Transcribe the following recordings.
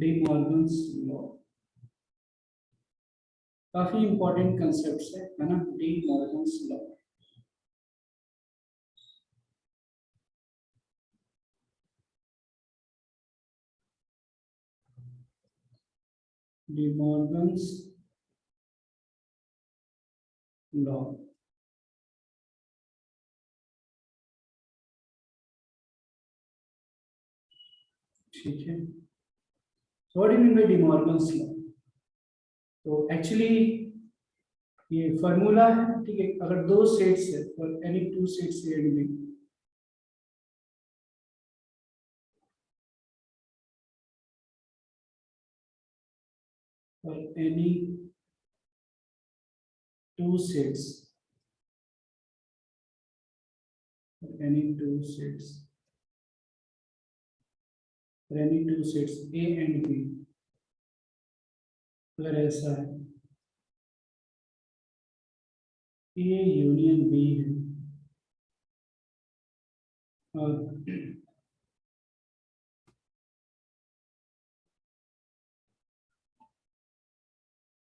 D Morgan's law, काफी important concept है ना, De Morgan's law. De Morgan's law, ठीक है। What do you mean by De Morgan's law? तो actually ये फॉर्मूला है, ठीक है। अगर दो सेट्स है और any two sets A and B, और any two sets, any two sets, for any two sets A and B, अगर ऐसा है A यूनियन B है और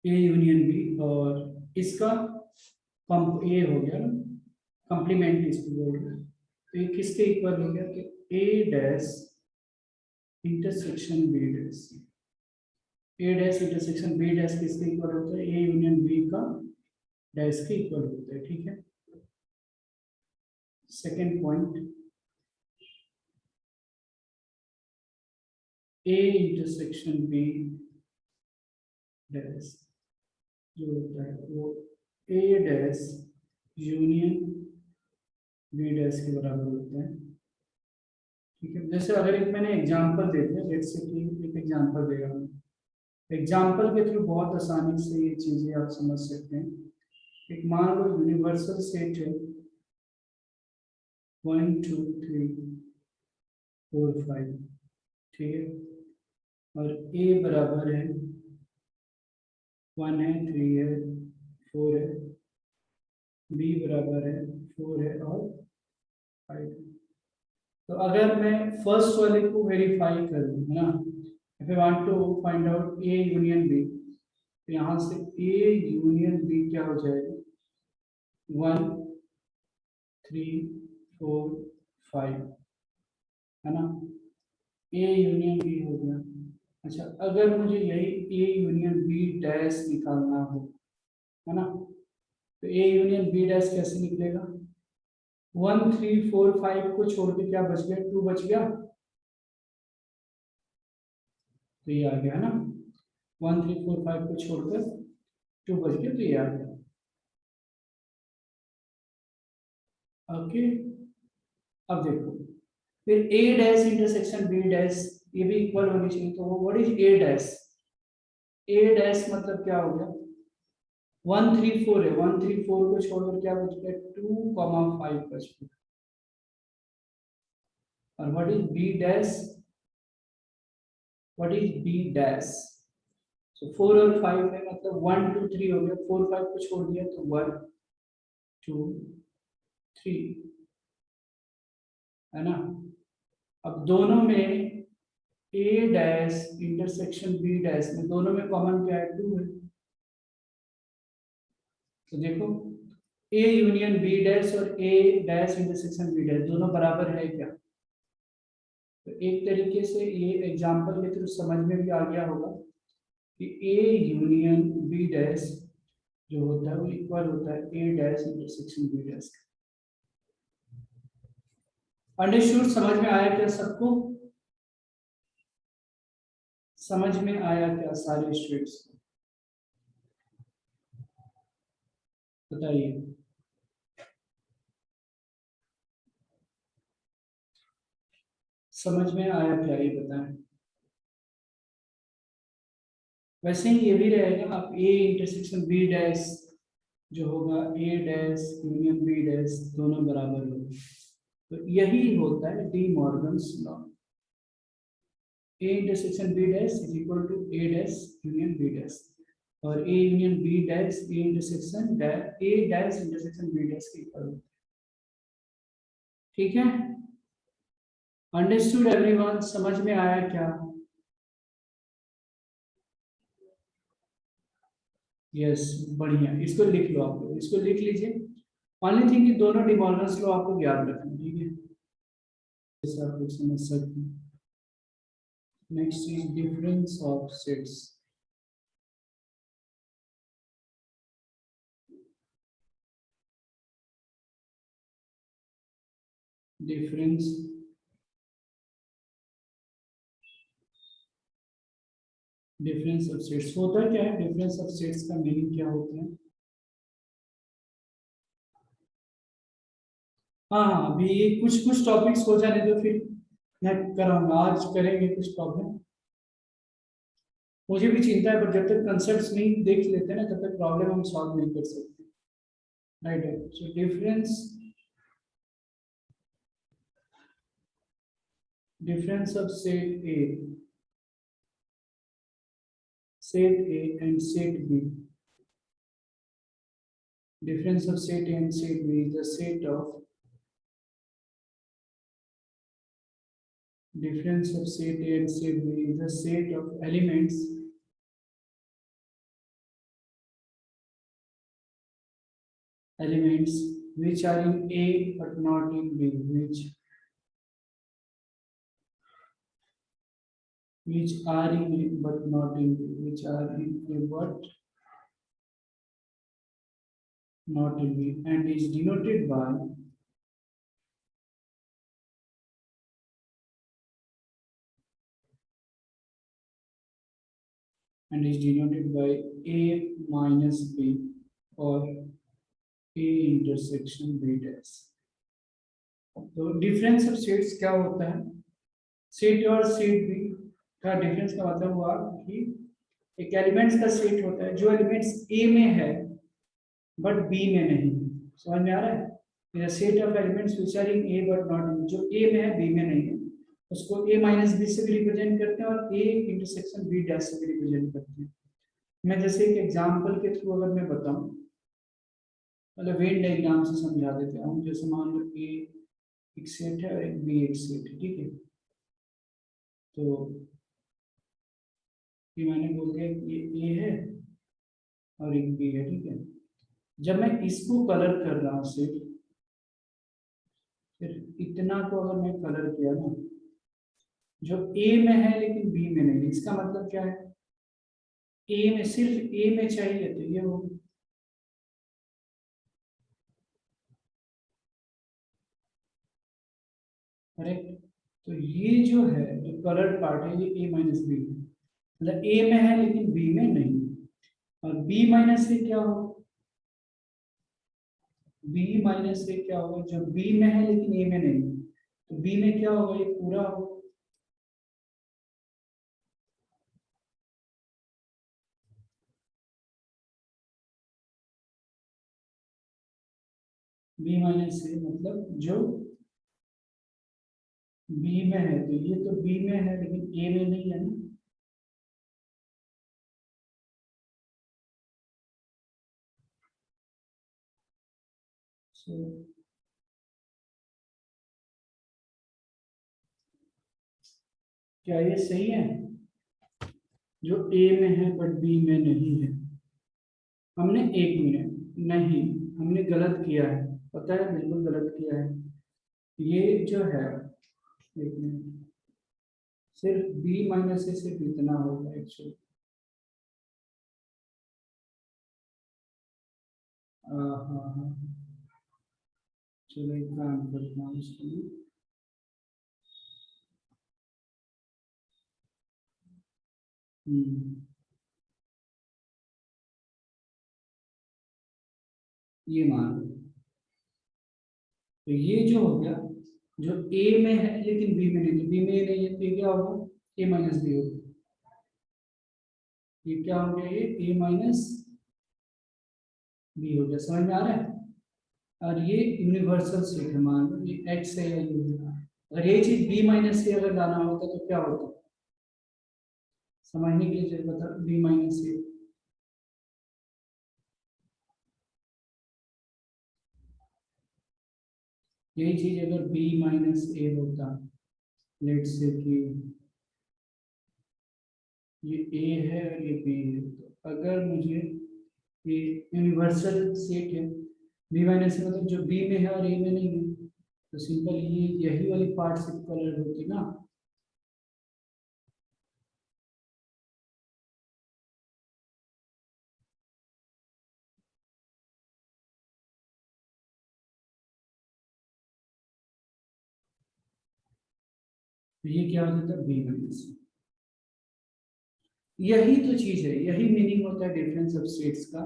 A यूनियन B और इसका A हो गया ना, कंप्लीमेंट इसको बोल रहे हैं, तो ये किसके इक्वल हो गया कि A dash intersection B dash, A dash intersection B dash किसके इक्वल होता है? A यूनियन B का डैश के इक्वल होता है, ठीक है। Second point, A intersection B dash जो होता है वो A dash union B dash के बराबर होता है, ठीक है। जैसे अगर एक मैंने एग्जांपल दे दिया, लेट्स से कि एक एग्जांपल देगा, एग्जांपल के थ्रू बहुत आसानी से ये चीजें आप समझ सकते हैं। एक मान लो यूनिवर्सल सेट है 1 2 3 4 5, ठीक है, और A बराबर है 1 है, 3 है, 4 है, B बराबर है 4 है और 5 है। तो अगर मैं फर्स्ट वाले को वेरीफाई कर दूं, है ना, if I want to find out A union B, तो यहाँ से A यूनियन B क्या हो जाएगा? 1 3 4 5, है ना, A यूनियन B हो गया। अच्छा, अगर मुझे यही A यूनियन B डैश निकालना हो, है ना, तो A यूनियन B डैश कैसे निकलेगा? 1 3 4 5 को छोड़ के क्या बच गया? 2 बच गया, तो ये आ गया, है ना, 1 3 4 5 को छोड़कर 2 बच गया, तो ये आ गया। ओके, अब देखो, फिर A dash intersection B dash ये भी इक्वल होनी चाहिए, तो what is A dash? A dash मतलब क्या हो गया? 1 3 4 है, 1 3 4 को छोड़कर क्या बच गया? 2 5 बच गया। और what is B dash? What is B dash? So 4 और 5 है, मतलब 1 2 3 हो गया, 4 5 को छोड़ दिया तो 1 2 3, है ना। अब दोनं में A dash intersection B dash में दोनों में कॉमन क्या है? 2 है। तो देखो A यूनियन B डैश और A dash intersection B dash दोनों बराबर है क्या? तो एक तरीके से ये एग्जांपल के थ्रू समझ में भी आ गया होगा कि A यूनियन B डैश जो होता है वो इक्वल होता है A dash intersection B dash. Understood? समझ में आया क्या सबको? समझ में आया क्या सारे स्टूडेंट्स को? बताइए। समझ में आया क्या, ये बताएं। वैसे ही ये भी रहेगा, आप A इंटरसेक्शन B डैश जो होगा A dash union B dash दोनों बराबर होगा, तो यही होता है de Morgan's law. A intersection B dash is equal to A dash union B dash, और A union B dash A intersection A dash intersection B dash के equal होता है, ठीक है। Understood everyone? समझ में आया क्या? यस, बढ़िया, इसको लिख लो, आप लोग इसको लिख लीजिए। ओनली थिंग कि दोनों डिमॉर्गन्स लॉ आपको याद रखना, ठीक है, जैसे आप लोग समझ सकते हैं। Next is difference of sets. Difference difference of sets होता क्या है, डिफरेंस ऑफ सेट्स का मीनिंग क्या होता है? हाँ हाँ, अभी ये कुछ कुछ टॉपिक्स हो जाने दो, फिर मैं कराऊंगा, आज करेंगे कुछ प्रॉब्लम। मुझे भी चिंता है, पर जब तक कंसेप्ट नहीं देख लेते ना तब तक प्रॉब्लम हम सॉल्व नहीं कर सकते। राइट है, so difference of set A and set B. Difference of set A and set B is the set of difference of set A and set B is the set of elements which are in A but not in B, which are in A but not in B, which are in A but not in B, and is denoted by A minus B or A intersection B dash। तो difference of sets क्या होता है? Set और set B का difference का मतलब हुआ कि एक एलिमेंट्स का सेट होता है जो एलिमेंट्स ए में है बट बी में नहीं। समझ में आ रहा है? Set of elements which are in A but not in, जो ए में है बी में नहीं है, उसको ए माइनस बी से भी रिप्रेजेंट करते हैं और ए इंटरसेक्शन बी डैश से भी रिप्रेजेंट करते हैं। मैं जैसे एक एग्जांपल के थ्रू अगर मैं बताऊं, मतलब वेन डायग्राम से समझा देते हैं। जैसे मान लो ए एक सेट है और एक बी एक सेट है, ठीक है। तो ये मैंने बोल दिया कि ये ए है और एक बी है, ठीक है। जब मैं इसको कलर कर रहा हूँ सिर्फ, फिर इतना को अगर मैं कलर किया ना, जो ए में है लेकिन बी में नहीं, इसका मतलब क्या है? ए में सिर्फ ए में चाहिए तो ये हो, करेक्ट। तो ये जो है, जो कलर पार्ट है, ये ए माइनस बी, मतलब ए में है लेकिन बी में नहीं। और बी माइनस से क्या हो, बी माइनस से क्या होगा, जो बी में है लेकिन ए में नहीं, तो बी में क्या होगा, ये पूरा होगा। बी माइनस से मतलब जो बी में है, तो ये तो बी में है लेकिन ए में नहीं है ना। सो क्या ये सही है? जो ए में है बट बी में नहीं है। हमने एक मिनट नहीं, हमने गलत किया है, पता है, बिल्कुल गलत किया है। ये जो है, एक मिनट, सिर्फ बी माइनस ए सिर्फ इतना होगा एक्चुअली। हाँ हाँ, चलो एक काम करता हूँ इसके लिए। हम्म, ये मान लो, तो ये जो हो गया, जो ए में है लेकिन बी में नहीं, तो बी में ये नहीं है तो ये क्या होगा, ए माइनस बी होगा। ये क्या हो गया, ये ए माइनस बी हो गया। समझ में आ रहा है? और ये यूनिवर्सल सेट है, मान लो ये एक्स है या यू है। अगर ये चीज बी माइनस से अगर लाना होता तो क्या होता, समझने के लिए जरूरत है बी माइनस से। यही चीज अगर बी माइनस ए होता, लेट से कि ये ए है और ये बी है, तो अगर मुझे ये यूनिवर्सल सेट है। बी माइनस से मतलब जो बी में है और ए में नहीं है, तो सिंपल ये यही वाली पार्ट सिर्फ कलर होती ना। तो ये क्या हो जाता है, बी माइनस। यही तो चीज है, यही मीनिंग होता है डिफरेंस ऑफ सेट्स का।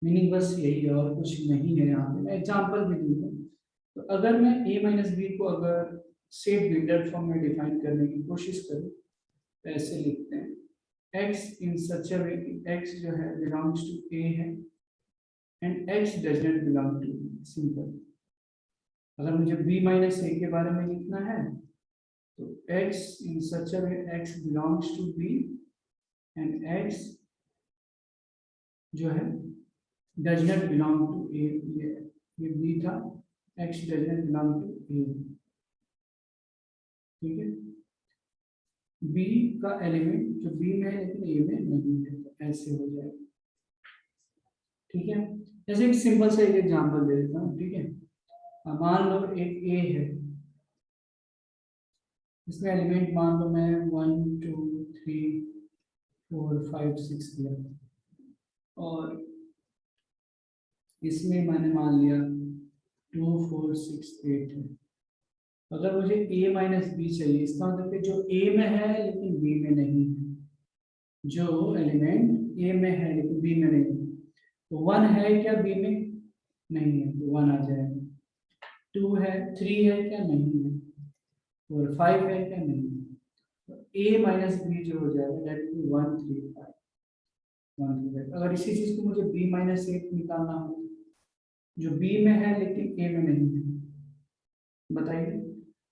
मीनिंग बस यही है और कुछ नहीं है। यहाँ पे मैं एग्जांपल भी दूंगा। तो अगर मैं a माइनस बी को अगर सेट बिल्डर फॉर्म में डिफाइन करने की कोशिश करूँ, तो ऐसे लिखते हैं x in such a way, x जो है बिलोंग्स टू a है and x does not belong to b। Simple. अगर मुझे b माइनस a के बारे में लिखना है, तो x in such a way x belongs to b and x जो है does not belong to a। ये b था, x does not belong to a। ठीक है। बी का एलिमेंट जो बी में है लेकिन ए में नहीं है, तो ऐसे हो जाएगा। ठीक है। जैसे एक सिंपल सा एक एग्जांपल दे देता हूँ। ठीक है। मान लो एक ए है, इसमें एलिमेंट मान लो मैं 1 2 3 4 5 6 दिया, और इसमें मैंने मान लिया 2 4 6 8 है। अगर मुझे a माइनस बी चाहिए, इसका मतलब कि जो a में है लेकिन b में नहीं है, जो एलिमेंट a में है लेकिन b में नहीं है, तो 1 है क्या b में, नहीं है, तो 1 आ जाएगा। 2 है, 3 है क्या, नहीं है, और 5 है क्या, नहीं है, तो a माइनस बी जो हो जाएगा दैट इज 1 3 5 1 3 5। अगर इसी चीज को मुझे b माइनस 8 निकालना हो, जो b में है लेकिन a में नहीं है, बताइए,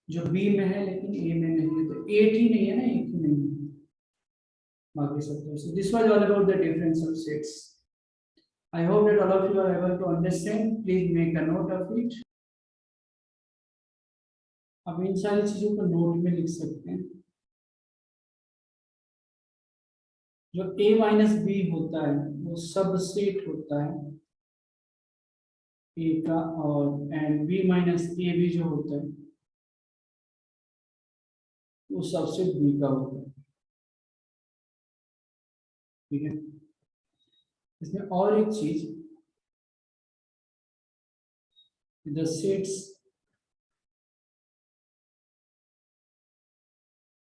जो b में है लेकिन a में नहीं है, तो 8 ही नहीं है ना, 1 ही नहीं है, बाकी सब तो। So this was all about the difference of sets. I hope that all of you are able to understand. Please make a note of it. अब इन सारी चीजों को नोट में लिख सकते हैं। जो a माइनस बी होता है वो सबसेट होता है a का, और एंड b माइनस ए भी जो होता है वो सबसेट b का होता है। ठीक है। इसमें और एक चीज, the sets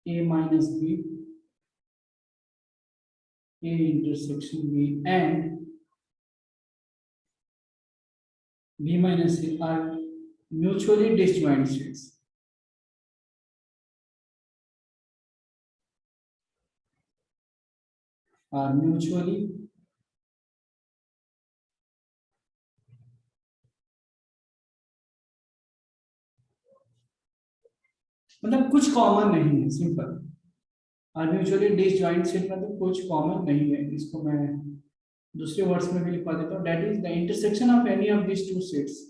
a minus B, a intersection b and b minus a are mutually disjoint sets. Are mutually मतलब कुछ कॉमन नहीं है, simple. Are mutually disjoint set मतलब कुछ कॉमन नहीं है। इसको मैं दूसरे वर्ड्स में भी लिखवा देता हूँ, that is the intersection of any of this two sets.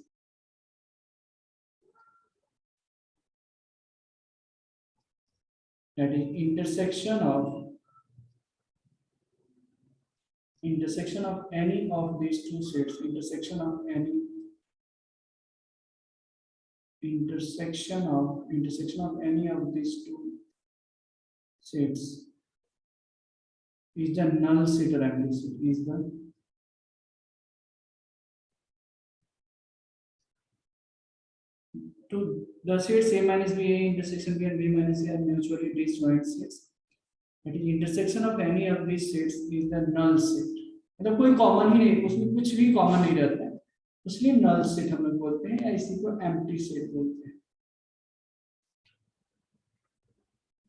That is intersection of any of these two sets, intersection of any intersection of any of these two sets is the null set or empty set, is the to the sets a minus b, a intersection b and b minus a are mutually disjoint sets. That is intersection of any of these sets is the null set. मतलब कोई common ही नहीं, उसमें कुछ भी common नहीं रहता है, इसलिए नल सेट हम लोग बोलते हैं, या इसी को एम्प्टी सेट बोलते हैं।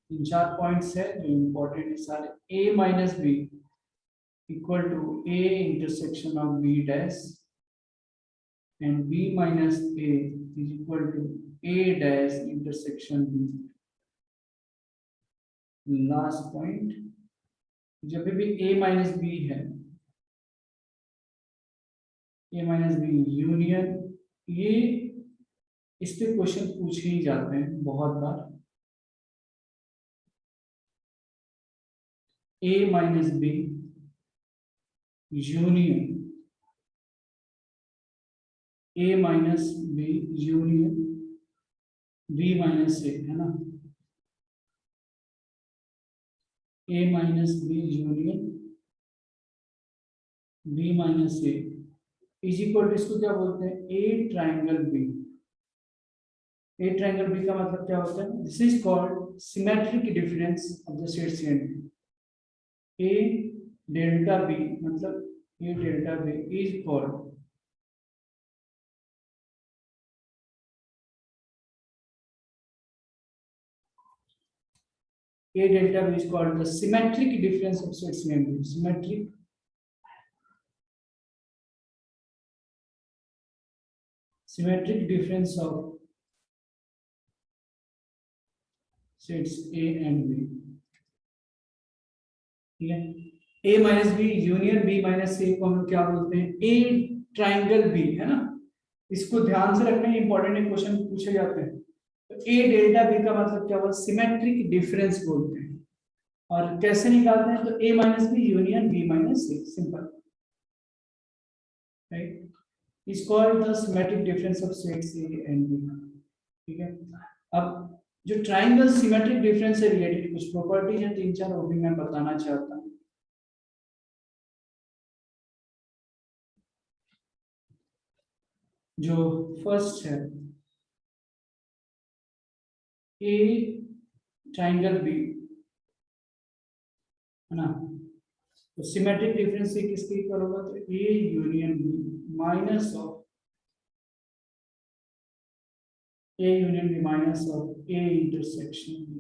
तीन चार पॉइंट्स है जो इंपॉर्टेंट है सारे। a minus B equal to a intersection of b dash and b minus a is equal to a dash intersection b। Last point, जब भी a माइनस बी है, a माइनस बी यूनियन, ये इस पे question पूछे ही जाते हैं बहुत बार। a minus B union A minus B union B minus A, है ना, A minus B union B minus A is equal to, इसको क्या बोलते हैं, A triangle B. A triangle B का मतलब क्या होता है, this is called symmetric difference of the set C and B. A delta B मतलब A delta B is called A delta B is called the symmetric difference of sets A and B. Symmetric difference of sets A and B. ठीक है, A minus B union B minus A को हम लोग क्या बोलते हैं, A triangle B, है ना। इसको ध्यान से रखना, इंपॉर्टेंट है, क्वेश्चन पूछे जाते हैं। तो A डेल्टा B का मतलब क्या हुआ, सिमेट्रिक डिफरेंस बोलते हैं। और कैसे निकालते हैं, तो A minus B union B minus A, simple, right, is called the symmetric difference of sets A and B। ठीक है, अब जो ट्राइंगल सिमेट्रिक डिफरेंस से रिलेटेड कुछ प्रॉपर्टीज है, तीन चार, वो भी मैं बताना चाहता हूँ। जो फर्स्ट है, ए ट्राइंगल बी, है ना, तो सिमेट्रिक डिफरेंस से किसके इक्वल होगा, तो A union B minus of A union B minus of A intersection B.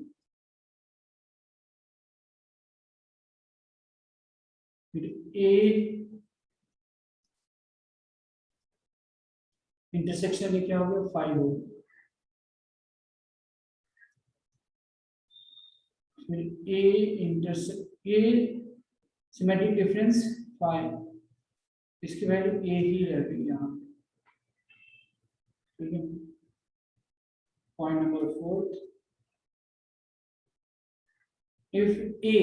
फिर ए इंटरसेक्शन में क्या हो गया, 5 हो गया। फिर A intersect A symmetric difference 5, इसकी वैल्यू ए ही रहती है यहाँ, ठीक है। Point number 4, if A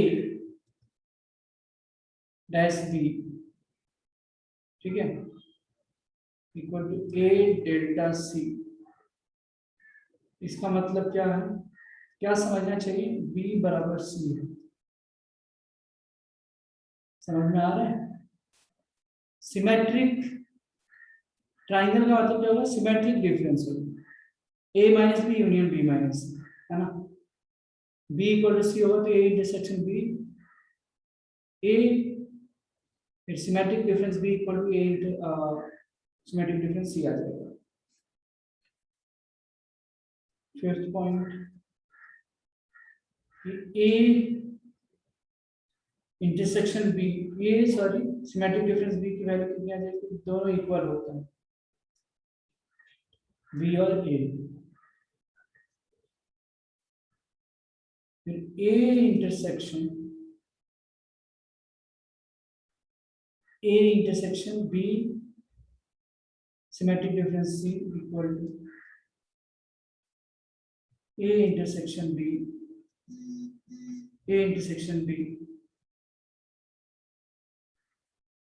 dash B, ठीक है, equal to A delta C, इसका मतलब क्या है, क्या समझना चाहिए, बी बराबर सी है, समझ में आ रहा है। सिमेट्रिक ट्राइंगल का मतलब क्या होगा, सिमेट्रिक डिफरेंस होगा, A minus B union B minus, है ना, बी इक्वल टू सी होगा, तो ए इंटरसेक्शन बी, ए फिर symmetric difference B equal to A symmetric difference C आ जाएगा। Fifth point, A intersection B, ये सॉरी सिमेट्रिक डिफरेंस बी की वैल्यू कितनी आ जाएगी, दोनों इक्वल होता है, बी और ए। फिर A intersection B symmetric difference C equal to A intersection B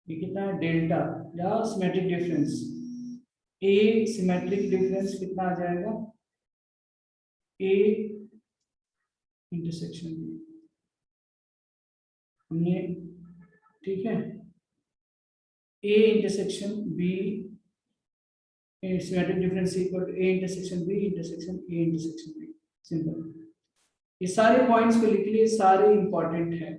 ये कितना है, डेल्टा या symmetric difference, A symmetric difference कितना आ जाएगा, ए इंटरसेक्शन बी, हमने, ठीक है, A intersection B symmetric difference equal to A intersection B intersection B, simple. ये सारे पॉइंट्स को लिख लिए, सारे इंपॉर्टेंट है।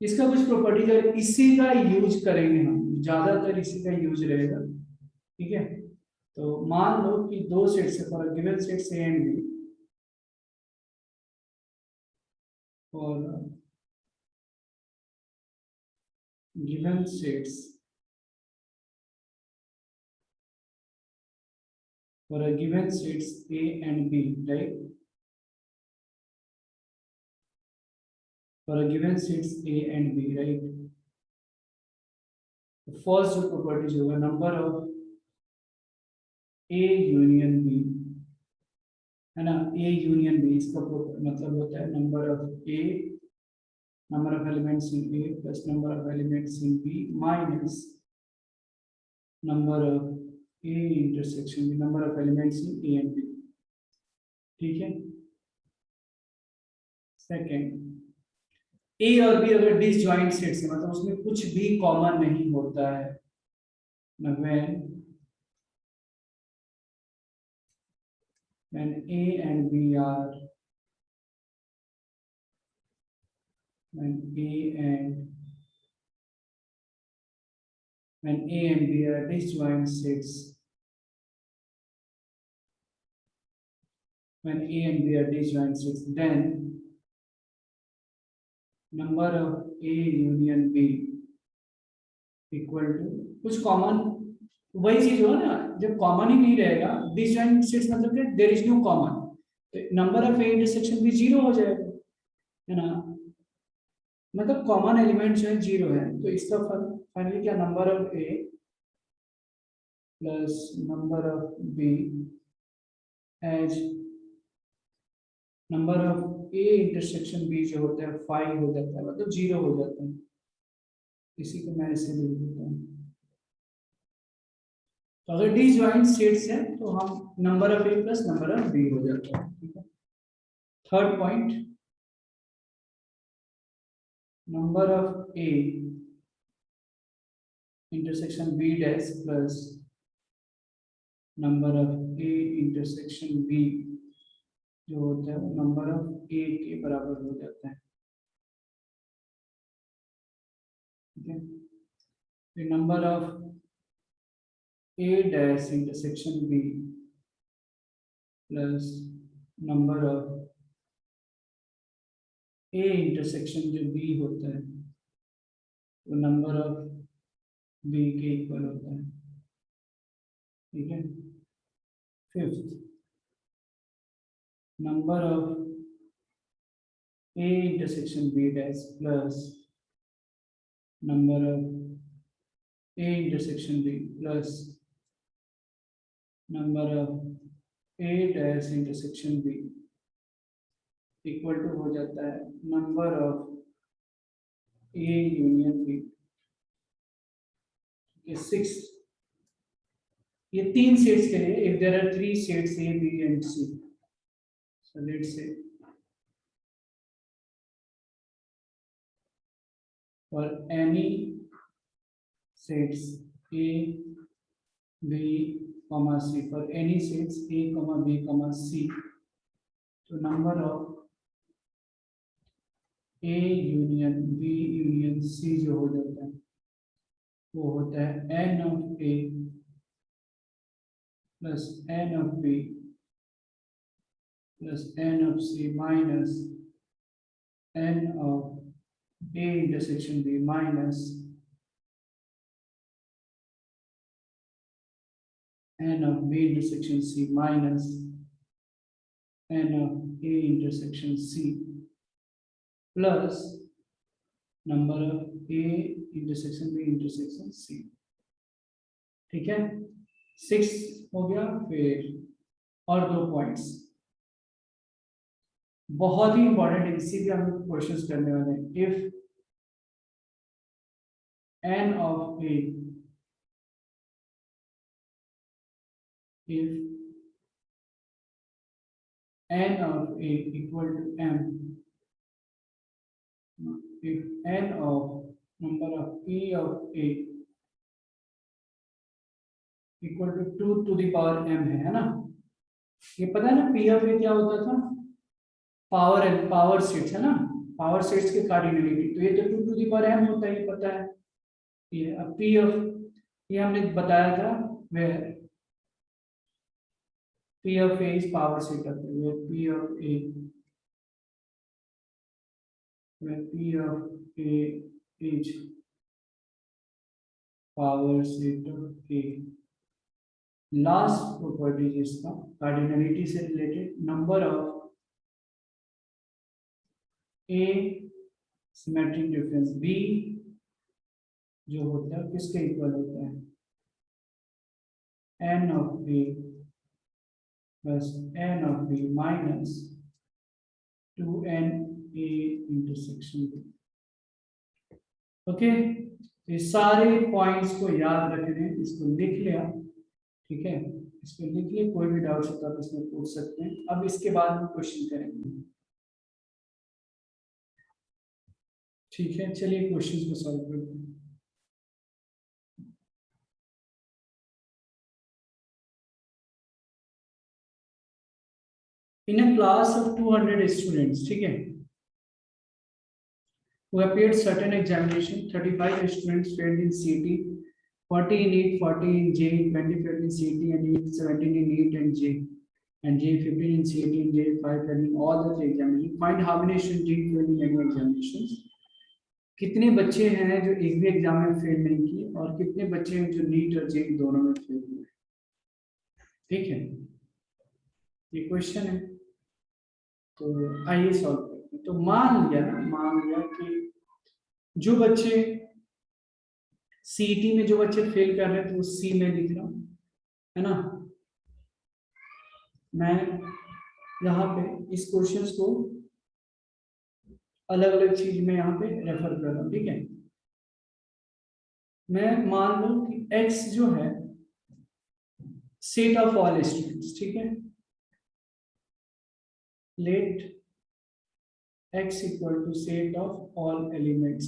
इसका कुछ प्रॉपर्टीज है, इसी का यूज करेंगे हम, ज्यादातर इसी का यूज रहेगा, ठीक है। तो मान लो कि दो सेट से, for given set A and B, और given sets for a given sets A and B, right? For a given sets A and B, right? The first जो properties होगा, number of A union B, है ना, A union B, इसका मतलब होता है number of A, number of elements in A plus number of elements in B minus number of A intersection B, number of elements in A and B. ठीक है। Second, ए और B अगर disjoint sets है, मतलब उसमें कुछ भी common नहीं होता है, when A and B are, when A and B are disjoint sets, when A and B are disjoint sets, then number of A union B equal to कुछ कॉमन, वही चीज हो ना, जब कॉमन ही नहीं रहेगा डिसजॉइंट सेट्स, मतलब कि देयर इज नो कॉमन, तो नंबर ऑफ ए इंटरसेक्शन भी जीरो हो जाएगा, है ना, मतलब कॉमन एलिमेंट जो है जीरो है, तो इसका फाइनली क्या, number of A plus number of B as number of A intersection B जो होता है 5 हो जाता है, मतलब जीरो हो जाता है, इसी को मैं ऐसे लिख देता हूँ। तो अगर डिसजॉइंट सेट्स है तो हम number of A plus number of B हो जाता है, ठीक है। Third point, number of A intersection B dash plus number of A intersection B जो होता है वो नंबर ऑफ ए के बराबर हो जाता है, ठीक है। Number of A dash intersection B plus number of A intersection जो B होता है वो नंबर ऑफ B के इक्वल होता है, ठीक है। Fifth, number of A intersection B dash plus number of A intersection B plus number of A dash intersection B equal to हो जाता है number of A union B। Six, ये तीन सेट्स के लिए, if there are three sets A B and C, so let's say for any sets A B comma C, for any sets A comma B comma C, तो number of A union B union C जो हो जाता है वो होता है n of A plus n of B plus n of C minus n of A intersection B minus n of B intersection C minus n of A intersection C plus number of A intersection B intersection C, ठीक है। 6 हो गया। फिर और दो points बहुत ही important, इसी पे हम क्वेश्चंस करने वाले हैं। If n of A, if n of A equal to m, if n of number of P of A equal to 2 to the power m है ना, ये पता है ना P of A क्या होता था, पावर सेट्स है ना, पावर सेट्स के कार्डिनलिटी, तो ये तो 2 to the power m होता है, ये पता है। ये अब P of, ये हमने बताया था where P of A is power set of A, where P of A, where P of A is power set of A। Last property जिसका कार्डिनलिटी से related, number of A symmetric difference B जो होता है किसके equal होता है, n of A plus n of B minus 2n A intersection B. Okay, ये सारे पॉइंट्स को याद रखने, इसको लिख लिया, ठीक है, इसमें लिख लिया, कोई भी डाउट होता है तो इसमें पूछ सकते हैं। अब इसके बाद हम क्वेश्चन करेंगे, ठीक है। चलिए क्वेश्चन को सॉल्व करते हैं। In a class of 200 students, ठीक है, who appeared certain examination, 35 students failed in CT, 40 in NEET, 40 in J, 20 failed in CT and NEET, 17 in NEET and J, and J 15 in CT and J 5 failed in all the three examinations. Find how many students did fail in any examinations. कितने बच्चे हैं जो एक भी exam में fail नहीं किए और कितने बच्चे हैं जो नीट और जे दोनों में फेल हुए, ठीक है, ये क्वेश्चन है। तो आइए सॉल्व करते हैं। तो मान लिया कि जो बच्चे सीईटी में जो बच्चे फेल कर रहे हैं तो वो सी में लिख रहा हूं, है ना। मैं यहाँ पे इस क्वेश्चंस को अलग अलग चीज में यहाँ पे रेफर कर रहा हूँ, ठीक है। मैं मान लूं कि x जो है सेट ऑफ ऑल स्टूडेंट्स, ठीक है, let x equal to set of all elements,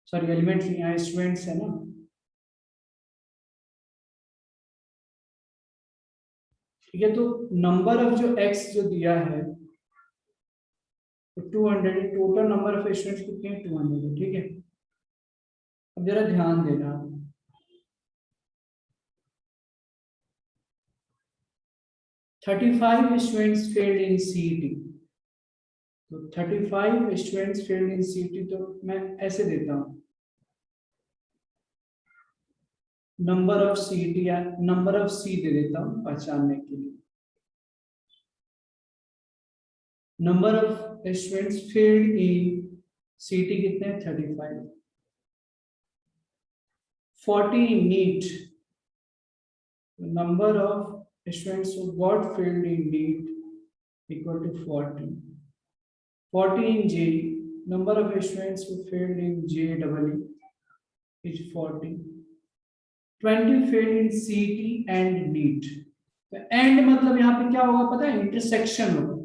sorry elements यहाँ स्टूडेंट्स है ना, ठीक है। तो नंबर ऑफ जो x जो दिया है तो 200, टोटल नंबर ऑफ स्टूडेंट्स कितने हैं, 200 है, ठीक है। अब जरा ध्यान देना, 35 स्टूडेंट्स फेल्ड इन सीईटी, तो 35 स्टूडेंट्स फेल्ड इन सीईटी, तो मैं ऐसे देता हूं नंबर ऑफ सीईटी या नंबर ऑफ सी दे देता हूं पहचानने के लिए। Number of students failed in CET कितने हैं, 35, 40 in NEET, number of students who got failed in NEET equal to 40, 40 in J, number of students who failed in JEE is 40, 20 failed in CT and NEET। तो and मतलब यहाँ पे क्या होगा पता है, इंटरसेक्शन होगा,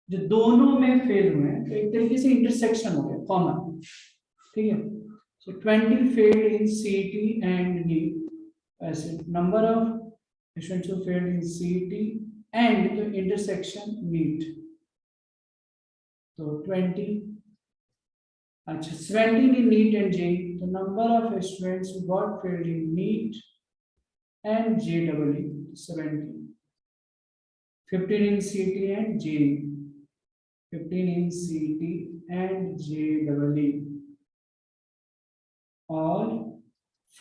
जो दोनों में फेल हुए हैं तो एक तरीके से इंटरसेक्शन हो गया कॉमन, ठीक है। So 20 failed in CET and NEET, as number of students who failed in CET and the intersection NEET, so 20, अच्छा 17 in NEET and JEE, the number of students who got failed in NEET and JEE, 17, 15 in CET and JEE, 15 in CET and JEE, और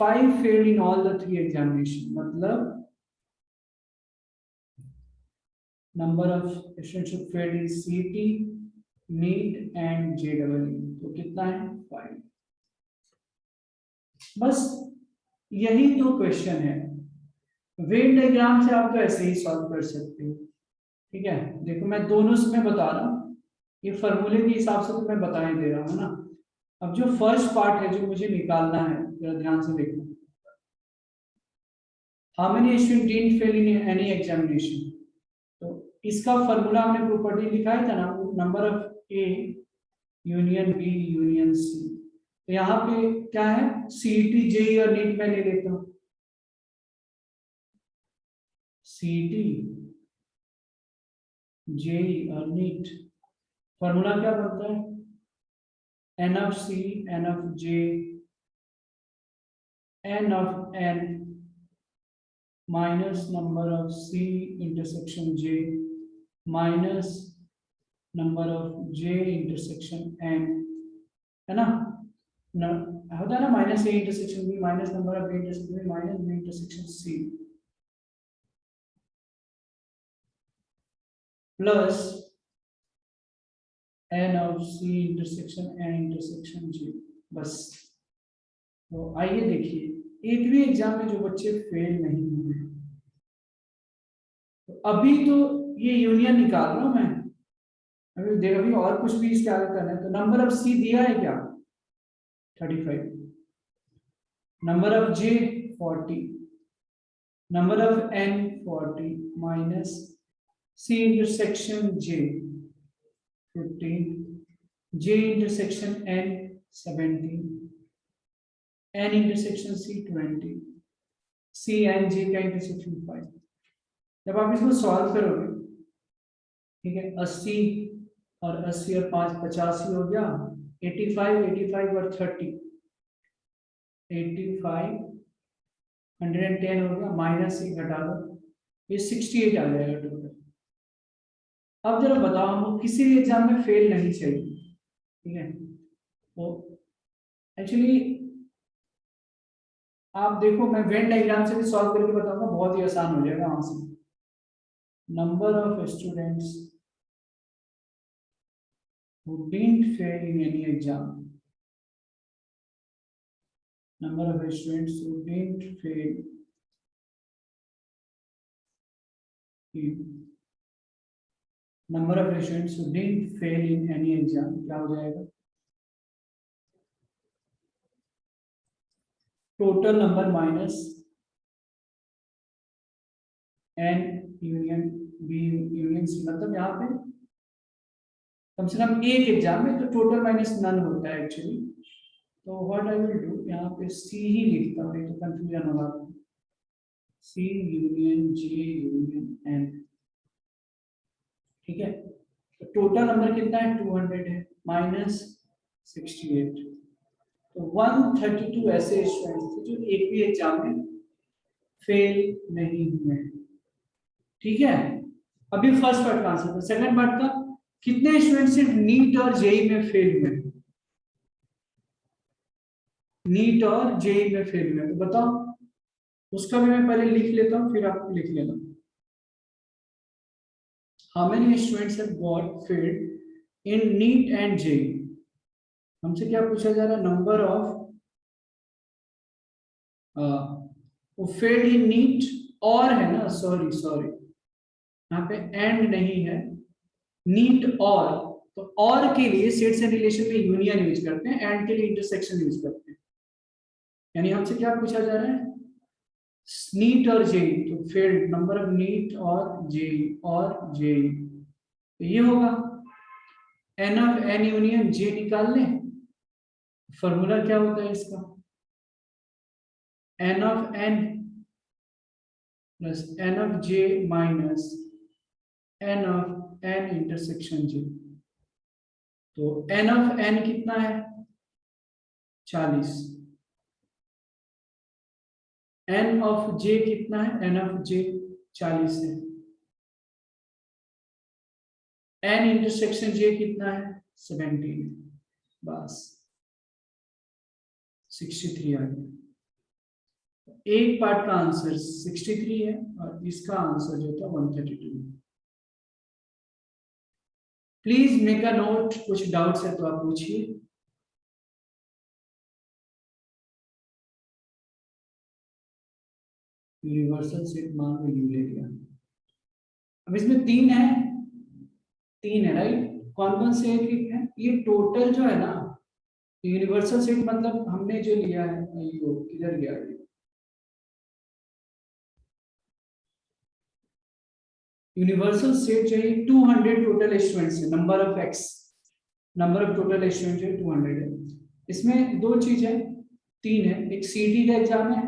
5 failed in all the 3 examination, मतलब number of students who failed in CET, NEET and JEE, तो कितना है 5। बस यही तो question है। Venn diagram से आप तो ऐसे ही सॉल्व कर सकते हो, ठीक है। देखो मैं दोनों में बता रहा हूँ, ये फॉर्मूले के हिसाब से तो मैं बता ही दे रहा हूँ ना। अब जो फर्स्ट पार्ट है जो मुझे निकालना है, जरा ध्यान से देखो, how many student didn't fail in any examination, तो इसका फॉर्मूला हमने प्रॉपर्टी लिखा था ना, number of A union B union C. तो यहाँ पे क्या है, सीईटी जेईई और नीट में ले लेता हूँ, सीईटी जेईई और नीट, फॉर्मूला क्या बनता है, n of C n of J n of N minus number of C intersection J minus number of J intersection N, है ना, होता है ना, minus A intersection B minus number of B intersection B minus B intersection C plus n of C intersection N intersection G. बस, तो आइए देखिए, एक भी एग्जाम में जो बच्चे फेल नहीं हुए, अभी तो ये यूनियन निकाल रहा हूं मैं, अभी देख, अभी और कुछ भी इसके आगे करना है। तो नंबर ऑफ सी दिया है क्या, 35, number of J 40, number of N 40 minus C intersection J 15, J intersection N 17, N intersection C 20, C N J का इंटरसेक्शन 5। जब आप इसको सॉल्व करोगे, ठीक है, 80 और 80 और 5 85 हो गया, 85 85 और 30 85 110 हो गया, माइनस 1 घटा दो, ये 68 आ जाएगा टोटल। अब जरा बताओ, हमको किसी भी एग्जाम में फेल नहीं चाहिए, ठीक है। तो एक्चुअली आप देखो, मैं वेन डायग्राम से भी सॉल्व करके बताऊंगा, बहुत ही आसान हो जाएगा वहां से। Number of students who didn't fail in any exam, number of students who didn't fail in, number of students who didn't fail in any exam, क्या हो जाएगा, total number minus N union B union C, मतलब यहाँ पे कम से कम एक exam में तो टोटल माइनस नन होता है एक्चुअली। तो व्हाट आई विल डू, यहाँ पे सी ही लिखता हूँ, तो कंफ्यूजन होगा, सी यूनियन जे यूनियन एन, ठीक है। तो टोटल नंबर कितना है, 200 है, माइनस 68। तो 132 ऐसे स्टूडेंट्स थे जो एक भी एग्जाम में फेल नहीं हुए, ठीक है। अभी फर्स्ट पार्ट का आंसर था, सेकंड पार्ट का, कितने स्टूडेंट सिर्फ नीट और जेई में फेल हुए, नीट और जेई में फेल हुए, तो बताओ, उसका भी मैं पहले लिख लेता हूं, फिर आप लिख लेना। How many students have got failed in NEET and JEE, हमसे क्या पूछा जा रहा है, नंबर ऑफ वो फेल्ड इन नीट, और है ना, सॉरी सॉरी, यहाँ पे एंड नहीं है, नीट और, तो और के लिए सेट्स एंड रिलेशन में यूनियन यूज करते हैं, एंड के लिए इंटरसेक्शन यूज करते हैं। यानी हमसे क्या पूछा जा रहा है, नीट और जेई, तो फेल्ड नंबर ऑफ नीट और जेई, तो ये होगा n of N union J निकाल लें, फॉर्मूला क्या होता है इसका, n of N plus n of J minus n of N intersection J. तो एन ऑफ एन कितना है, 40, एन ऑफ जे कितना है, एन ऑफ जे 40 है, एन इंटरसेक्शन जे कितना है, 17, बस 63 आ गया। एक पार्ट का आंसर 63 है और इसका आंसर जो था 132। प्लीज मेक अ नोट, कुछ डाउट्स है तो आप पूछिए। यूनिवर्सल सेट मान लो यू ले लिया, अब इसमें तीन है राइट, कौन कौन से एक है, ये टोटल जो है ना, यूनिवर्सल सेट मतलब हमने जो लिया है, ये किधर गया ये, यूनिवर्सल सेट जो है 200 टोटल स्टूडेंट्स है, number of x, number of total student जो 200 है। इसमें दो चीज है, तीन है, एक सीटी का एग्जाम है,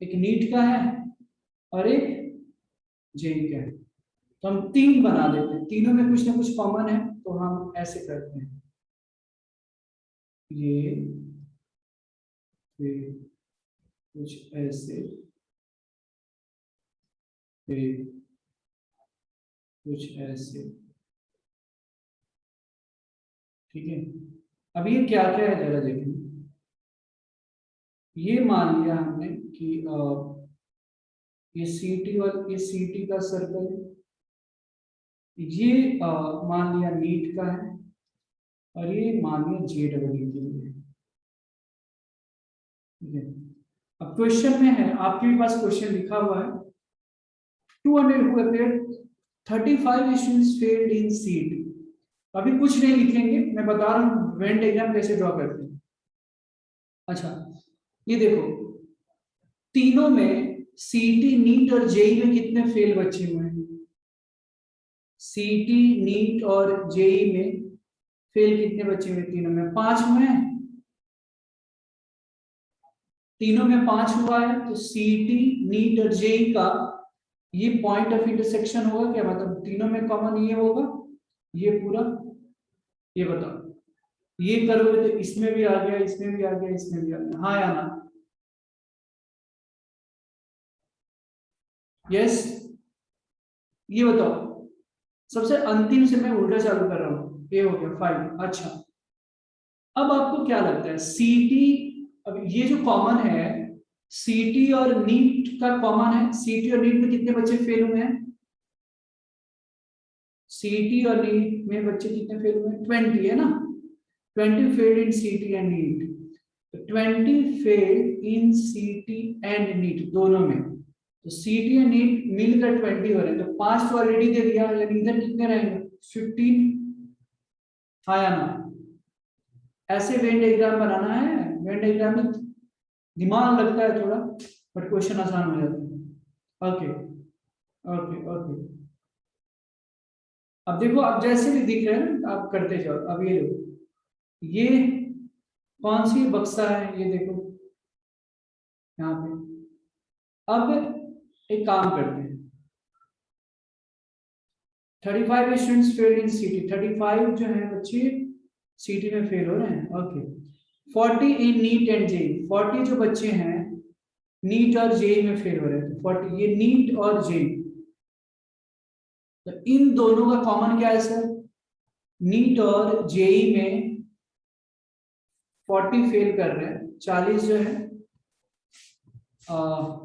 एक नीट का है, और एक जेई का है। तो हम तीन बना देते हैं, तीनों में कुछ ना कुछ कॉमन है, तो हम ऐसे करते हैं, ये फिर कुछ ऐसे, फिर कुछ ऐसे, ठीक है। अब ये क्या क्या है जरा देखें, ये मान लिया हमने कि ये सीटी और ये सीटी का सर्कल है, ये मान लिया नीट का है, और ये मान लिया जे डबल ई के लिए, ठीक है। अब क्वेश्चन में है, आपके भी पास क्वेश्चन लिखा हुआ है, 200 who appeared, 35 students failed in CET. अभी कुछ नहीं लिखेंगे, मैं बता रहा हूँ वेन डायग्राम कैसे ड्रॉ करते हैं। अच्छा ये देखो, तीनों में सीटी नीट और जेई में कितने फेल बचे हुए हैं? सीटी नीट और जेई में फेल कितने बचे हुए? तीनों में 5 हुए हैं, तीनों में 5 हुआ है, तो सीटी नीट और जेई का ये पॉइंट ऑफ इंटरसेक्शन होगा क्या? मतलब तीनों में कॉमन ये होगा, ये पूरा, ये बताओ, ये करोगे तो इसमें भी आ गया, इसमें भी आ गया, इसमें भी आ गया, हाँ या ना? यस, ये बताओ, सबसे अंतिम से मैं उल्टा चालू कर रहा हूँ, ये हो गया 5। अच्छा अब आपको क्या लगता है सीटी, अब ये जो कॉमन है सीटी और नीट का कॉमन है, सीटी और नीट में कितने बच्चे फेल हुए हैं? सीटी और नीट में बच्चे कितने फेल हुए हैं? 20 है ना, 20 फेल्ड इन सीटी एंड नीट, 20 फेल्ड इन सीटी एंड नीट दोनों में, तो सीटी एंड नीट मिलकर 20 हो रहे हैं, तो 5 तो ऑलरेडी दे दिया, यानी इधर कितने रहेंगे? 15, हाँ या ना? ऐसे वेन डायग्राम बनाना है, वेन डायग्राम में दिमाग लगता है थोड़ा, बट क्वेश्चन आसान हो जाता है। ओके ओके ओके, अब देखो, अब जैसे भी दिख रहे हैं ना आप करते जाओ। अब ये लो, ये कौन सी बक्सा है, ये देखो यहाँ पे। अब एक काम करते हैं, 35 स्टूडेंट्स फेल इन सीटी, 35 जो है बच्चे सीटी में फेल हो रहे हैं। Okay, 40 in NEET and JEE, 40 जो बच्चे हैं नीट और जेई में फेल हो रहे हैं, 40 ये नीट और जेई, तो इन दोनों का कॉमन क्या है सर? नीट और जेई में 40 फेल कर रहे हैं, 40 जो है,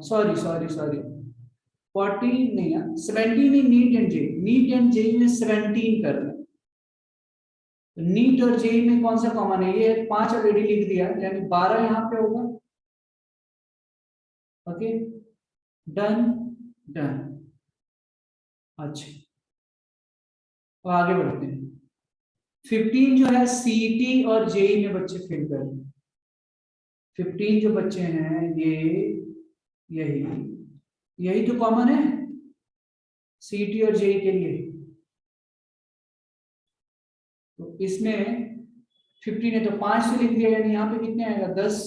सॉरी सॉरी सॉरी, 40 नहीं है, 17 in NEET and JEE, NEET and JEE में 17 कर रहे हैं, तो नीट और जेई में कौन सा कॉमन है? ये 5 ऑलरेडी लिख दिया, यानी 12 यहाँ पे होगा। Okay done done. अच्छा तो आगे बढ़ते हैं, 15 जो है सीटी और जेई में बच्चे फेल कर रहे हैं, 15 जो बच्चे हैं ये यही यही तो कॉमन है सीटी और जेई के लिए, तो इसमें 15 है तो 5 से लिख दिया, यानी यहाँ पे कितने आएगा? 10।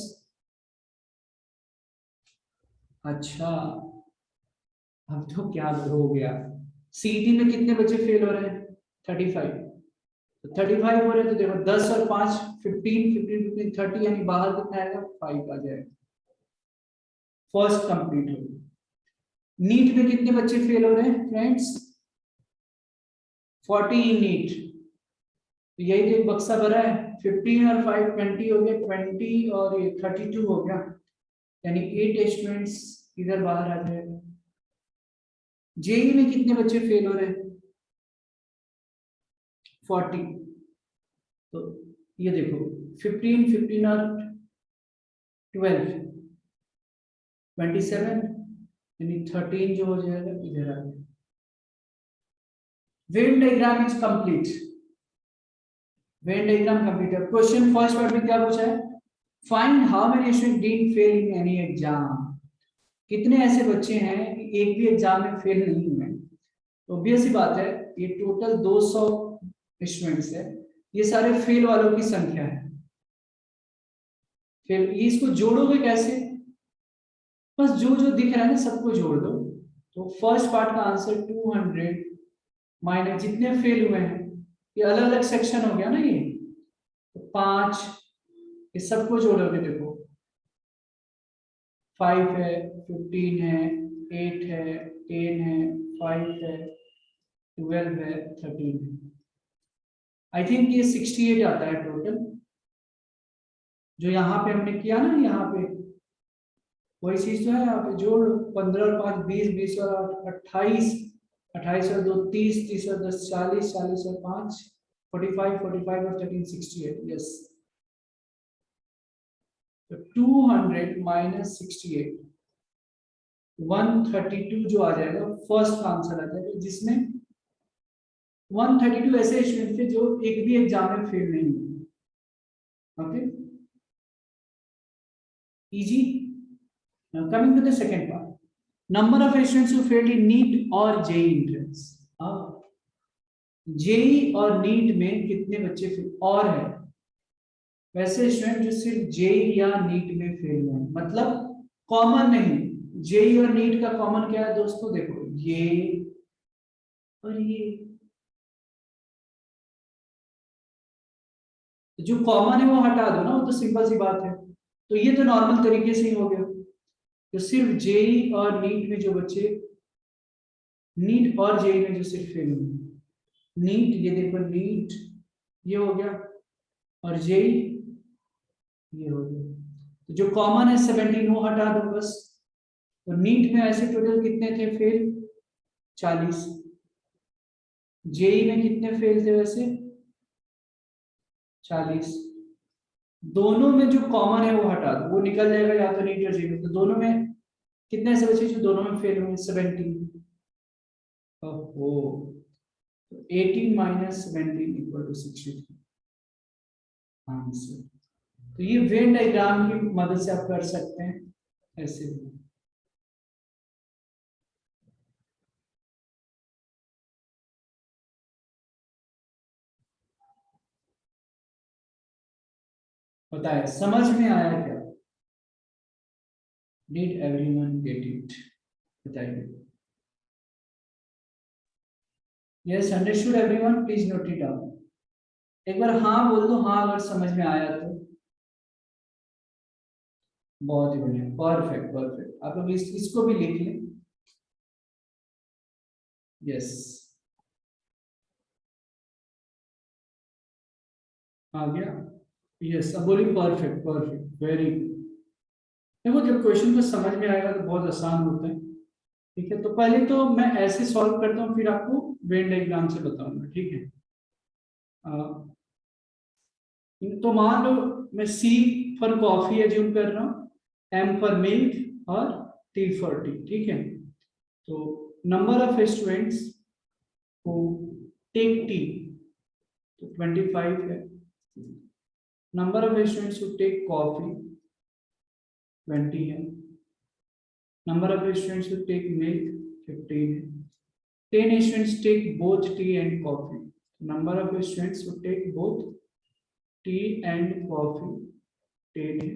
अच्छा अब तो क्या हो गया, सीटी में कितने बच्चे फेल हो रहे हैं? 35, तो 35 हो रहे हैं, तो देखो 10 और 5 15, 15 15 30, यानी बाहर कितना आएगा? 5 आ जाएगा, फर्स्ट कंप्लीट हो गया। नीट में कितने बच्चे फेल हो रहे हैं फ्रेंड्स? 40 इन नीट, तो यही तो एक बक्सा भरा है, 15 और 5 20 हो गया, 20 और ये 32 हो गया, यानी 8 स्टूडेंट्स इधर बाहर आ जाएगा। जेई में कितने बच्चे फेल हो रहे हैं? 40, तो ये देखो 15 15 और 12 27, यानी 13 जो हो जाएगा इधर आ गया। When diagram is complete, Venn diagram complete है। क्वेश्चन फर्स्ट पार्ट में क्या पूछा है? Find how many student did fail in any exam, कितने ऐसे बच्चे हैं कि एक भी एग्जाम में फेल नहीं हुए? ऑब्वियस सी बात है, ये टोटल 200 स्टूडेंट्स है, ये सारे फेल वालों की संख्या है। फिर इसको जोड़ोगे कैसे? बस जो जो दिख रहा है ना सबको जोड़ दो, तो फर्स्ट पार्ट का आंसर 200 माइनस जितने फेल हुए हैं, ये अलग अलग सेक्शन हो गया ना, ये तो 5, ये सबको जोड़ोगे देखो 5 है, 15 है, 8 है, 10 है, 5 है, 12 है, 13 है, आई थिंक ये 68 आता है टोटल, जो यहाँ पे हमने किया ना, यहाँ पे वही चीज तो है, यहाँ पे जोड़ 15 और 5 20, 20 और 8 28, 28 और 2 30, 30 और 10 40, 40 और 5 45, 45 और 13 68, यस, तो 200 माइनस 68, 132 जो आ जाएगा फर्स्ट का आंसर आ जाएगा, जिसमें 132 ऐसे स्टूडेंट थे जो एक भी एग्जाम में फेल नहीं हुए। Okay, easy. Coming to the second part, number of students who failed in NEET और जेईई एंट्रेंस। अब जेईई और नीट में कितने बच्चे फेल और है वैसे स्टूडेंट जो सिर्फ जेईई या नीट में फेल हुए, मतलब कॉमन नहीं। जेईई और नीट का कॉमन क्या है दोस्तों, देखो ये और ये, जो कॉमन है वो हटा दो ना, वो तो सिंपल सी बात है। तो ये तो नॉर्मल तरीके से ही हो गया। तो सिर्फ जेईई और नीट में जो बच्चे, नीट और जेईई में जो सिर्फ फेल हुए, नीट ये देखो, नीट ये हो गया और जेईई ये हो गया। तो जो कॉमन है 17 वो हटा दो बस। तो नीट में ऐसे टोटल कितने थे फेल, 40। जेईई में कितने फेल थे वैसे, 40। दोनों में जो कॉमन है वो हटा दो, वो निकल जाएगा या तो नीट या जेईई में। तो दोनों में कितने ऐसे बचे जो दोनों में फेल हुए, 17। ओहो, 18 माइनस 17 इक्वल टू 63 आंसर। तो ये वेन डायग्राम की मदद से आप कर सकते हैं ऐसे भी। बताए समझ में आया क्या, डिड एवरीवन गेट इट, बताइए। Yes, understood everyone, please note it down. एक बार हाँ बोल दो, हाँ अगर समझ में आया तो। बहुत ही बढ़िया, परफेक्ट परफेक्ट। आप लोग इसको भी लिख लें। यस, आ गया। यस, अब बोलिए परफेक्ट परफेक्ट, वेरी गुड। देखो जब क्वेश्चन को समझ में आएगा तो बहुत आसान होता है। ठीक है, तो पहले तो मैं ऐसे सॉल्व करता हूँ, फिर आपको वेन डायग्राम से बताऊंगा, ठीक है। तो मान लो मैं सी फॉर कॉफी एज्यूम कर रहा हूँ, एम फॉर मिल्क और टी फॉर टी, ठीक है। तो number of students who take tea, तो 25 है। Number of students who take coffee 20 है। Number of students who take milk 15 है। 10 students take both tea and coffee. Number of students who take both tea and coffee 10 है।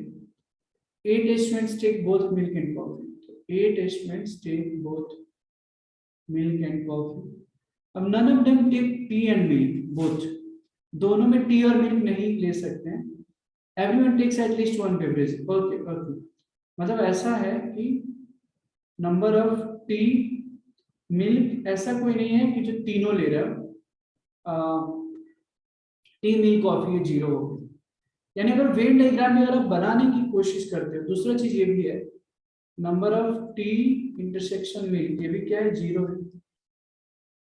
8 students take both milk and coffee. So 8 students take both milk and coffee. अब none of them take tea and milk both. दोनों में T और milk नहीं ले सकते हैं। Everyone takes at least one beverage. Okay, okay. मतलब ऐसा है कि नंबर ऑफ टी मिल्क ऐसा कोई नहीं है कि जो तीनों ले रहा है। टी मिल्क कॉफी ये 0 हो गई। यानी अगर वेन डायग्राम में अगर आप बनाने की कोशिश करते हो, दूसरा चीज ये भी है, number of T intersection milk ये भी क्या है, 0 है।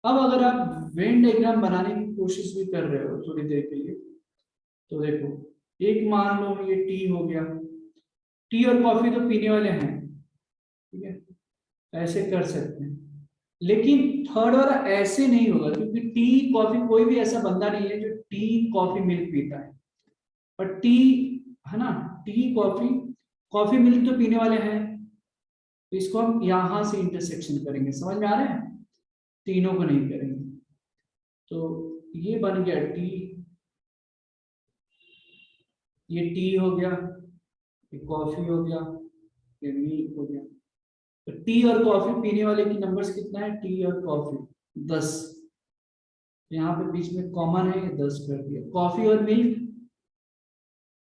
अब अगर आप वेन डायग्राम बनाने की कोशिश भी कर रहे हो थोड़ी देर के लिए, तो देखो एक मान लो ये टी हो गया, टी और कॉफी तो पीने वाले हैं, ठीक है, ऐसे कर सकते हैं। लेकिन थर्ड वाला ऐसे नहीं होगा, क्योंकि टी कॉफी कोई भी ऐसा बंदा नहीं है जो टी कॉफी मिल्क पीता है। और टी है ना, टी कॉफी, कॉफी मिल्क तो पीने वाले हैं, तो इसको हम यहां से इंटरसेक्शन करेंगे, समझ में आ रहा है, तीनों को नहीं करेंगे। तो ये बन गया टी, ये टी हो गया, ये कॉफी हो गया, ये मिल्क हो गया। तो टी और कॉफी पीने वाले की नंबर्स कितना है, टी और कॉफी 10, यहाँ पे बीच में कॉमन है, ये 10 कर दिया। कॉफी और मिल्क,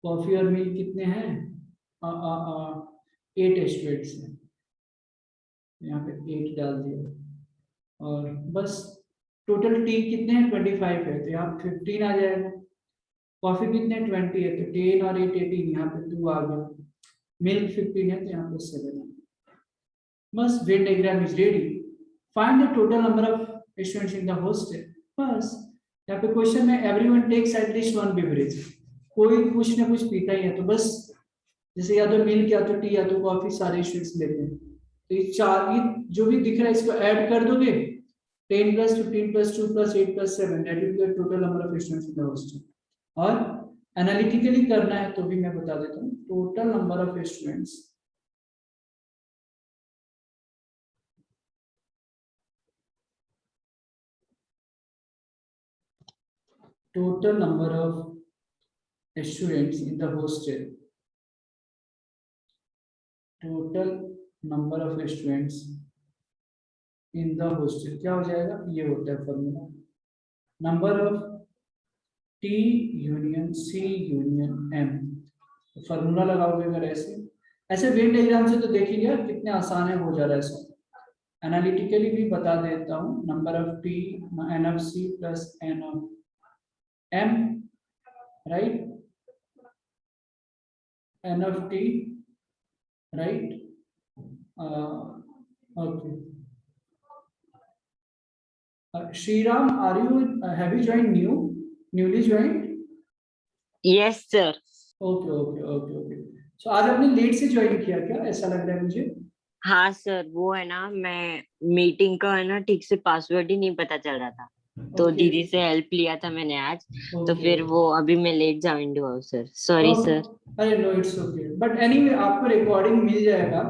कॉफी और मिल्क कितने हैं, 8 स्टूडेंट्स हैं, यहाँ पे 8 डाल दिया। और बस टोटल टी कितने हैं, 25 है, तो यहाँ 15 आ जाएगा। कॉफी कितने 20 है, तो 10 और 8 18, यहाँ पे 2 आ गया। मिल्क 15 है, तो यहाँ पे 7 है। बस Venn diagram is ready. Find the total number of students in the hostel. बस यहाँ पे क्वेश्चन में everyone takes at least one beverage, कोई कुछ ना कुछ पीता ही है। तो बस जैसे या तो मिल्क या तो टी या तो कॉफी सारे स्टूडेंट्स लेते हैं, तो ये चार, ये जो भी दिख रहा है इसको ऐड कर दोगे, 10 + 15 + 2 + 8 + 7, that will be the total number of students in the hostel. और एनालिटिकली करना है तो भी मैं बता देता हूँ, total number of students total number of students in the hostel, total number of students in the hostel क्या हो जाएगा, ये होता है formula, number of T union C union M। Formula लगाओगे अगर ऐसे ऐसे वेन डायग्राम से तो देखिए यार कितने आसान है, हो जा रहा है सब। एनालिटिकली भी बता देता हूँ, number of T N of C plus N of M, right, N of T, right, okay. Shriram, are you have you joined newly joined? Yes sir. Okay. So आज आपने लेट से ज्वाइन किया क्या, ऐसा लग रहा है मुझे? हाँ सर, वो है ना, मैं मीटिंग का है ना ठीक से पासवर्ड ही नहीं पता चल रहा था, तो ओके दीदी से हेल्प लिया था मैंने आज, तो ओके। फिर वो अभी मैं लेट ज्वाइन हुआ हूँ सर, सॉरी सर। अरे no, it's okay, but anyway आपको रिकॉर्डिंग मिल जाएगा,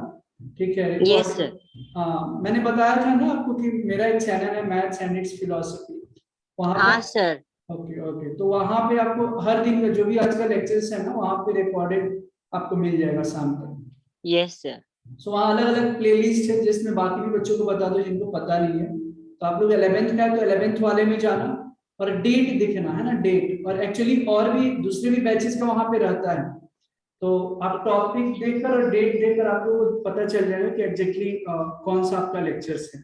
ठीक है, यस रिकॉर्डिंग। सर। हाँ, मैंने बताया था ना आपको कि मेरा एक चैनल है मैथ्स एंड इट्स फिलोसफी, वहाँ पे। हाँ सर। ओके, तो वहाँ पे आपको हर दिन का जो भी आज का लेक्चर्स है ना, वहाँ पे रिकॉर्डेड आपको मिल जाएगा शाम तक। Yes sir. सो वहाँ अलग अलग प्लेलिस्ट है, जिसमें बाकी भी बच्चों को बता दो जिनको पता नहीं है। तो आप लोग 11th का है तो 11th वाले में जाना, और डेट दिखना है ना, डेट, और एक्चुअली और भी दूसरे भी बैचेस का वहाँ पे रहता है, तो आप टॉपिक देखकर और डेट देखकर आप लोगों को पता चल जाएगा कि एग्जैक्टली कौन सा आपका लेक्चर्स है।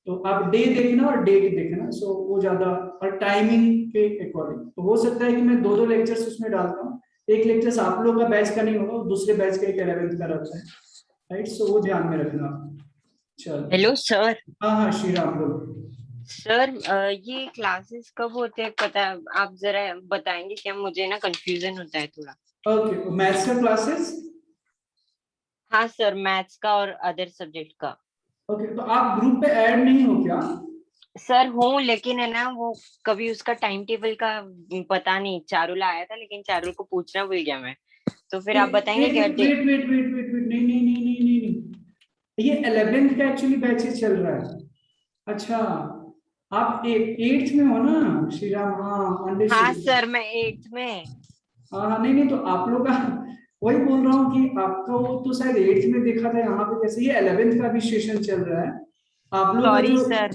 तो आप डे देखना और डेट देखना, सो वो ज्यादा, और टाइमिंग के अकॉर्डिंग। तो हो सकता है कि मैं दो लेक्चर्स उसमें डालता हूँ, एक लेक्चर्स आप लोग का बैच का नहीं होगा, दूसरे बैच का एक 11th का रहता है, राइट, सो वो ध्यान में रखना। चलो, हेलो सर। हाँ श्रीराम बोलो। सर ये क्लासेस कब होते हैं पता, आप जरा बताएंगे क्या, मुझे ना कंफ्यूजन होता है थोड़ा। ओके, मैथ्स का क्लासेस। हाँ सर, मैथ्स का और अदर सब्जेक्ट का। ओके, तो आप ग्रुप पे ऐड नहीं हो क्या? सर हूँ, लेकिन है ना वो कभी उसका टाइम टेबल का पता नहीं, चारुल आया था लेकिन चारुल को पूछना भूल गया मैं, तो फिर आप एक बताएंगे एक क्या वेट, नहीं, ये 11th का एक्चुअली बैचेस चल रहा है। अच्छा, आप 8th में हो ना श्रीराम? हाँ, हाँ अंडरस्टूड। सर, मैं 8th में। हाँ नहीं, तो आप लोग का वही बोल रहा हूँ कि आपका वो तो शायद 8th में देखा था, यहाँ पे कैसे ये 11th का भी सेशन चल रहा है आप लोग का सॉरी जो। सर।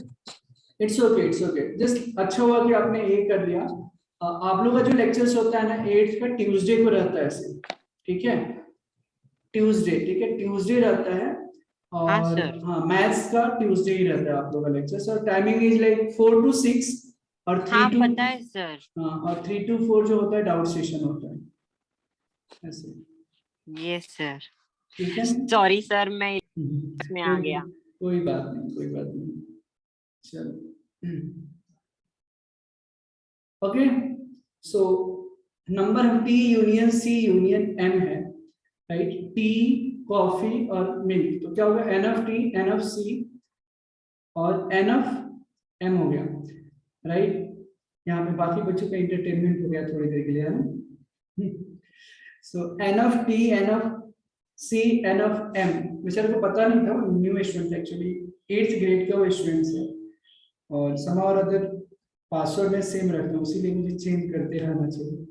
इट्स ओके, जस्ट अच्छा हुआ कि आपने ये कर लिया। आप लोग का जो लेक्चर्स होता है ना 8th का, ट्यूसडे को रहता है ऐसे, ठीक है, ट्यूसडे, ठीक है, ट्यूसडे रहता है। हाँ और सर। हाँ, मैथ्स का ट्यूसडे ही रहता है आप लोग का लेक्चर, और टाइमिंग इज लाइक 4 to 6, और 3 हाँ to, पता है सर। हाँ, और 3 to 4 जो होता है डाउट सेशन होता है ऐसे, यस सर। ठीक है। सॉरी सर, मैं इसमें आ कोई गया। कोई बात नहीं, कोई बात नहीं, चलो। ओके, सो नंबर हम T union C union M है, राइट, टी कॉफी और मिल्क, तो क्या होगा, n of T n of C और एन ऑफ एम हो गया, राइट। यहाँ पे बाकी बच्चों का इंटरटेनमेंट हो गया थोड़ी देर के लिए, है ना। So n of T n of C n of M, बेचारे को पता नहीं था, new student actually, 8th grade का वो स्टूडेंट्स है, और सम और अदर पासवर्ड में सेम रखना, इसीलिए मुझे चेंज करते रहना चाहिए,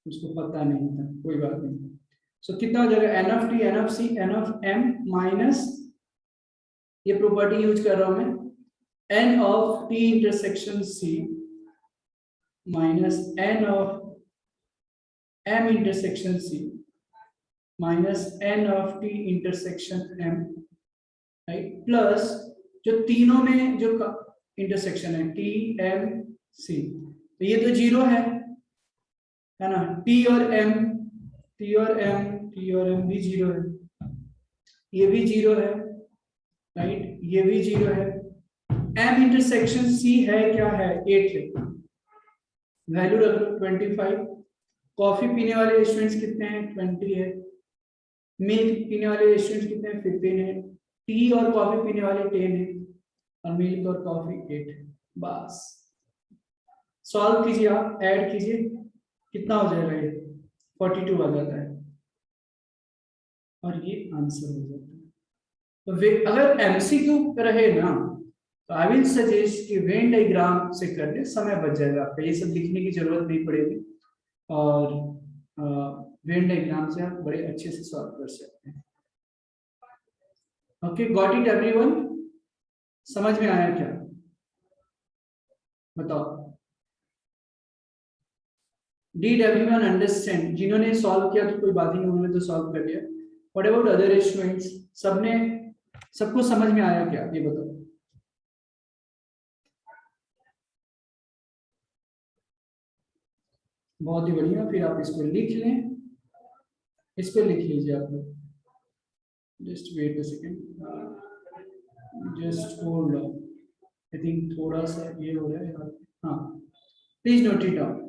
उसको पता नहीं था, कोई बात नहीं। सो कितना हो जाएगा, n of T n of C n of M minus, ये प्रॉपर्टी यूज कर रहा हूं मैं, n of T intersection C minus n of M intersection C minus n of T intersection M, right, plus जो तीनों में जो intersection है टी एम सी, तो ये तो जीरो है ना, टी और एम, टी और एम, टी और एम भी जीरो है, ये भी जीरो है, राइट, ये भी जीरो है, एम इंटरसेक्शन सी है क्या है, 8 है, वैल्यू रख लो 25, कॉफी पीने वाले स्टूडेंट्स कितने हैं, 20 है, मिल्क पीने वाले स्टूडेंट्स कितने हैं, 15 है, टी और कॉफी पीने वाले 10 है और मिल्क और कॉफी 8। बस सॉल्व कीजिए, आप ऐड कीजिए, कितना हो जाएगा ये 42 आ जाता है और ये आंसर हो जाता है। तो अगर एमसीक्यू रहे ना तो आई विल सजेस्ट कि वेन डायग्राम से कर ले, समय बच जाएगा आपका, ये सब लिखने की जरूरत नहीं पड़ेगी और वेन डायग्राम से आप बड़े अच्छे से सॉल्व कर सकते हैं। Okay, got it everyone? समझ में आया क्या? बताओ, डिड एवरीवन अंडरस्टैंड? जिन्होंने सॉल्व किया तो कोई बात ही नहीं, उन्होंने तो सॉल्व कर लिया। What about other students? सबने, सबको समझ में आया क्या, ये बताओ। बहुत ही बढ़िया, फिर आप इसको लिख लें, इस पे लिख लीजिए आप लोग। Just wait a second, just hold on, I think थोड़ा सा ये हो रहा है। हाँ, प्लीज नोट इट डाउन।